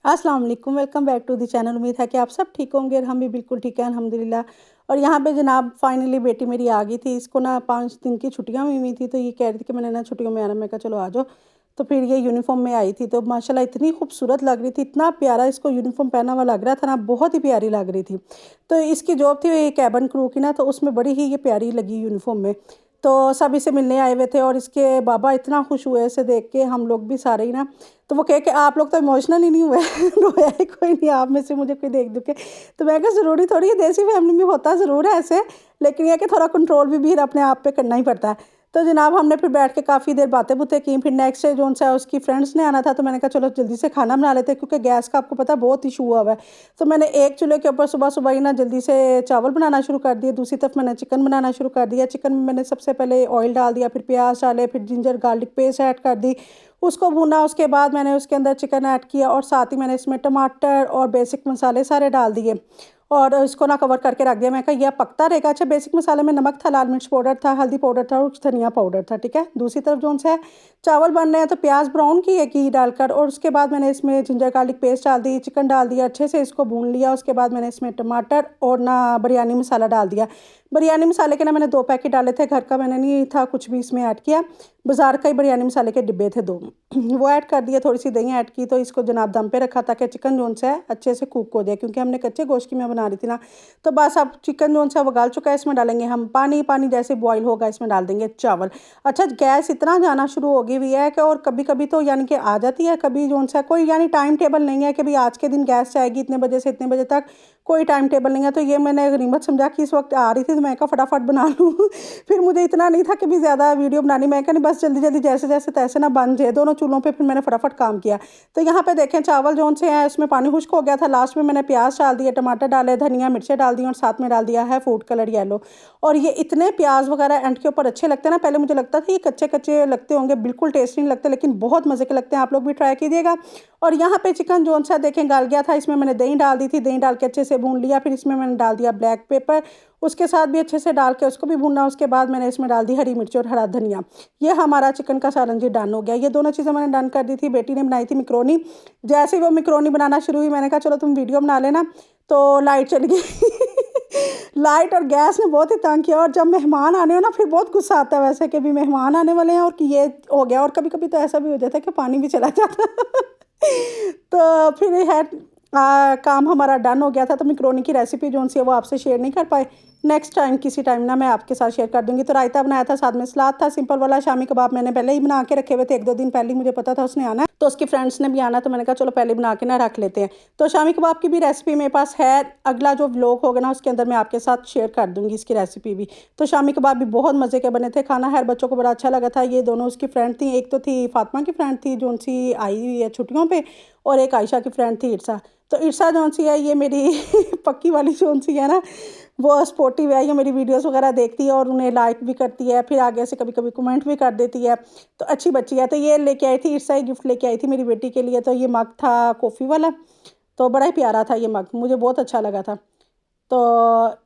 अस्सलाम वालेकुम, welcome back to the channel. उम्मीद है कि आप सब ठीक होंगे और हम भी बिल्कुल ठीक हैं अल्हम्दुलिल्लाह। और यहाँ पे जनाब फाइनली बेटी मेरी आ गई थी। इसको ना 5 दिन की छुट्टियाँ हुई थी, तो ये कह रही थी कि मैंने ना छुट्टियों में आना। मैं कहा चलो आ जाओ। तो फिर ये यूनिफॉर्म में आई थी, तो माशाल्लाह इतनी खूबसूरत लग रही थी, इतना प्यारा इसको यूनिफॉर्म पहना हुआ लग रहा था ना, बहुत ही प्यारी लग रही थी। तो इसकी जॉब थी कैबिन क्रू की ना, तो उसमें बड़ी ही ये प्यारी लगी यूनिफॉर्म में। तो सब इसे मिलने आए हुए थे और इसके बाबा इतना खुश हुए इसे देख के, हम लोग भी सारे ही ना। तो वो कहे कि आप लोग तो इमोशनल ही नहीं हुए रोया ही कोई नहीं आप में से, मुझे कोई देख दुख के। तो मैं कहा ज़रूरी थोड़ी है, देसी फैमिली में होता ज़रूर है ऐसे, लेकिन यह कि थोड़ा कंट्रोल भी अपने आप पे करना ही पड़ता है। तो जनाब हमने फिर बैठ के काफ़ी देर बातें बुतें की। फिर नेक्स्ट डे जो सा उसकी फ्रेंड्स ने आना था, तो मैंने कहा चलो जल्दी से खाना बना लेते हैं, क्योंकि गैस का आपको पता है बहुत इशू हुआ है। तो मैंने एक चूल्हे के ऊपर सुबह सुबह ही ना जल्दी से चावल बनाना शुरू कर दिए, दूसरी तरफ मैंने चिकन बनाना शुरू कर दिया। चिकन में मैंने सबसे पहले ऑयल डाल दिया, फिर प्याज डाले, फिर जिंजर गार्लिक पेस्ट ऐड कर दी, उसको भूना। उसके बाद मैंने उसके अंदर चिकन ऐड किया और साथ ही मैंने इसमें टमाटर और बेसिक मसाले सारे डाल दिए और इसको ना कवर करके रख दिया। मैं कहा यह पकता रहेगा। अच्छा, बेसिक मसाले में नमक था, लाल मिर्च पाउडर था, हल्दी पाउडर था और धनिया पाउडर था, ठीक है। दूसरी तरफ जो है चावल बन रहे हैं, तो प्याज ब्राउन किए घी डालकर, और उसके बाद मैंने इसमें जिंजर गार्लिक पेस्ट डाल दी, चिकन डाल दिया, अच्छे से इसको भून लिया। उसके बाद मैंने इसमें टमाटर और ना बिरयानी मसाला डाल दिया। बिरयानी मसाले के ना मैंने 2 पैकेट डाले थे, घर का मैंने नहीं था कुछ भी इसमें ऐड किया। बाज़ार का ही बिरयानी मसाले के डिब्बे थे 2 वो ऐड कर दिए। थोड़ी सी दही ऐड की, तो इसको जनाब दम पे रखा ताकि चिकन जो है अच्छे से कुक हो जाए, क्योंकि हमने कच्चे गोश्त की मैं बना रही थी ना। तो बस अब चिकन जो है वो गाल चुका है, इसमें डालेंगे हम पानी। पानी जैसे बॉईल होगा इसमें डाल देंगे चावल। अच्छा, गैस इतना जाना शुरू हो गई हुई है कि, और कभी कभी तो यानी कि आ जाती है, कभी जो है कोई यानी टाइम टेबल नहीं है कि भाई आज के दिन गैस जाएगी इतने बजे से इतने बजे तक, कोई टाइम टेबल नहीं है। तो ये मैंने गनीमत समझा कि इस वक्त आ रही थी, तो मैं कहा फटाफट बना लूँ फिर मुझे इतना नहीं था कि भी ज़्यादा वीडियो बनानी, मैं कहा नहीं बस जल्दी जल्दी जैसे जैसे तैसे ना बन जाए दोनों चूल्हों पे। फिर मैंने फटाफट काम किया। तो यहाँ पे देखें चावल जो से हैं उसमें पानी खुश्क हो गया था। लास्ट में मैंने प्याज डाल दिए, टमाटर डाले, धनिया मिर्चें डाल दी और साथ में डाल दिया है फूड कलर येलो। और ये इतने प्याज वगैरह एंड के ऊपर अच्छे लगते हैं ना, पहले मुझे लगता था ये कच्चे कच्चे लगते होंगे, बिल्कुल टेस्ट नहीं लगते, लेकिन बहुत मज़े के लगते हैं। आप लोग भी ट्राई कीजिएगा। और यहाँ पे चिकन जो सा देखें गल गया था, इसमें मैंने दही डाल दी थी, दही डाल के अच्छे से भून लिया। फिर इसमें मैंने डाल दिया ब्लैक पेपर, उसके साथ भी अच्छे से डाल के उसको भी भूनना। उसके बाद मैंने इसमें डाल दी हरी मिर्च और हरा धनिया। ये हमारा चिकन का सालन जी डन हो गया। ये दोनों चीज़ें मैंने डन कर दी थी। बेटी ने बनाई थी मिक्रोनी। जैसे ही वो मिक्रोनी बनाना शुरू हुई, मैंने कहा चलो तुम वीडियो बना लेना, तो लाइट चली गई लाइट और गैस ने बहुत ही तंग किया। और जब मेहमान आने हो ना, फिर बहुत गुस्सा आता है वैसे कि भी मेहमान आने वाले हैं और कि ये हो गया। और कभी कभी तो ऐसा भी हो जाता है कि पानी भी चला जाता तो फिर है काम हमारा डन हो गया था। तो मैक्रोनी की रेसिपी जो सी है वो आपसे शेयर नहीं कर पाए। नेक्स्ट टाइम किसी टाइम ना मैं आपके साथ शेयर कर दूंगी। तो रायता बनाया था, साथ में सलाद था सिंपल वाला। शामी कबाब मैंने पहले ही बना के रखे हुए थे, 1-2 दिन पहले ही मुझे पता था उसने आना है, तो उसकी फ्रेंड्स ने भी आना, तो मैंने कहा चलो पहले बना के ना रख लेते हैं। तो शामी कबाब की भी रेसिपी मेरे पास है, अगला जो व्लॉग होगा ना उसके अंदर मैं आपके साथ शेयर कर दूंगी इसकी रेसिपी भी। तो शामी कबाब भी बहुत मज़े के बने थे, खाना हर बच्चों को बड़ा अच्छा लगा था। ये दोनों उसकी फ्रेंड थी, एक तो थी फातिमा की फ्रेंड थी जो सी आई हुई है छुट्टियों पर, और एक आयशा की फ्रेंड थी इर्सा। तो इर्सा जो सी है ये मेरी पक्की वाली जो सी है ना, वो सपोर्टिव है, ये मेरी वीडियोस वगैरह देखती है और उन्हें लाइक भी करती है, फिर आगे से कभी कभी कमेंट भी कर देती है। तो अच्छी बच्ची है। तो ये लेके आई थी इर्सा, ही गिफ्ट लेके आई थी मेरी बेटी के लिए। तो ये मग था कॉफ़ी वाला, तो बड़ा ही प्यारा था ये मग, मुझे बहुत अच्छा लगा था। तो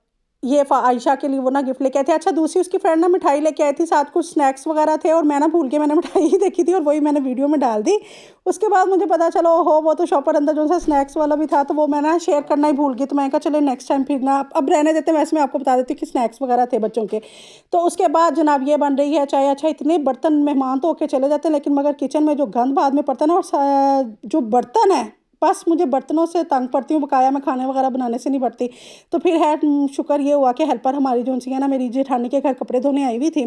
ये आयशा के लिए वो ना गिफ्ट लेके आए थे। अच्छा, दूसरी उसकी फ्रेंड ना मिठाई लेके आई थी, साथ कुछ स्नैक्स वगैरह थे, और मैं ना भूल के मैंने मिठाई ही देखी थी और वही मैंने वीडियो में डाल दी। उसके बाद मुझे पता चलो हो वो तो शॉपर अंदर जो सा स्नैक्स वाला भी था, तो वो मैं ना शेयर करना ही भूल गई। तो मैं कहा चलो नेक्स्ट टाइम फिर ना अब रहने देते, वैसे मैं आपको बता देती कि स्नैक्स वगैरह थे बच्चों के। तो उसके बाद जनाब ये बन रही है चाय। अच्छा, इतने बर्तन मेहमान तो होके चले जाते हैं, लेकिन मगर किचन में जो गंद बाद में पड़ता है ना, और जो बर्तन है, बस मुझे बर्तनों से तंग पड़ती हूँ, बकाया मैं खाने वगैरह बनाने से नहीं पड़ती। तो फिर है शुक्र ये हुआ कि हेल्पर हमारी जो सी है ना, मेरी जेठानी के घर कपड़े धोने आई हुई थी।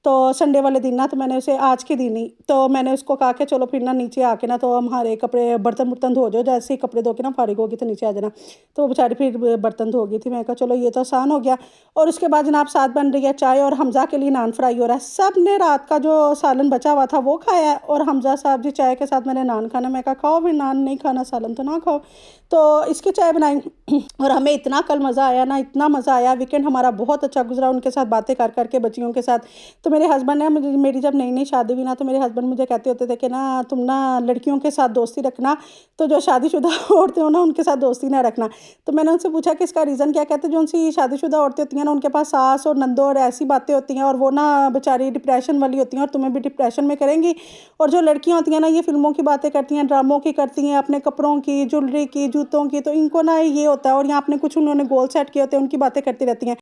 तो संडे वाले दिन ना, तो मैंने उसे आज के दिन ही, तो मैंने उसको कहा कि चलो फिर ना नीचे आके ना, तो हमारे कपड़े बर्तन वर्तन धो जाओ, जैसे ही कपड़े धो के ना फारिग होगी तो नीचे आ जाना। तो वो बेचारी फिर बर्तन धो गई थी। मैं कहा चलो ये तो आसान हो गया। और उसके बाद जनाब साथ बन रही है चाय, और हमज़ा के लिए नान फ्राई हो रहा है। सब ने रात का जो सालन बचा हुआ था वो खाया है, और हमज़ा साहब जी चाय के साथ मैंने नान खाना। मैं कहा खाओ, फिर नान नहीं खाना सालन तो ना खाओ। तो इसकी चाय बनाई और हमें इतना कल मज़ा आया ना, इतना मज़ा आया। वीकेंड हमारा बहुत अच्छा गुजरा उनके साथ बातें कर करके, बच्चियों के साथ। तो मेरे हस्बैंड ने मुझे, मेरी जब नई नई शादी हुई ना, तो मेरे हस्बैंड मुझे कहते होते थे कि ना तुम ना लड़कियों के साथ दोस्ती रखना, तो जो शादीशुदा औरतें हो ना उनके साथ दोस्ती ना रखना। तो मैंने उनसे पूछा कि इसका रीज़न क्या। कहते जो उनसी शादीशुदा औरतें होती हैं ना, उनके पास सास और नंदो और ऐसी बातें होती हैं, और वो ना बेचारी डिप्रेशन वाली होती हैं, और तुम्हें भी डिप्रेशन में करेंगी। और जो लड़कियां होती हैं ना, ये फिल्मों की बातें करती हैं, ड्रामों की करती हैं, अपने कपड़ों कपड़ों की, ज्वेलरी की, जूतों की, तो इनको ना ये होता है और यहाँ आपने कुछ उन्होंने गोल सेट किए होते हैं, उनकी बातें करती रहती हैं।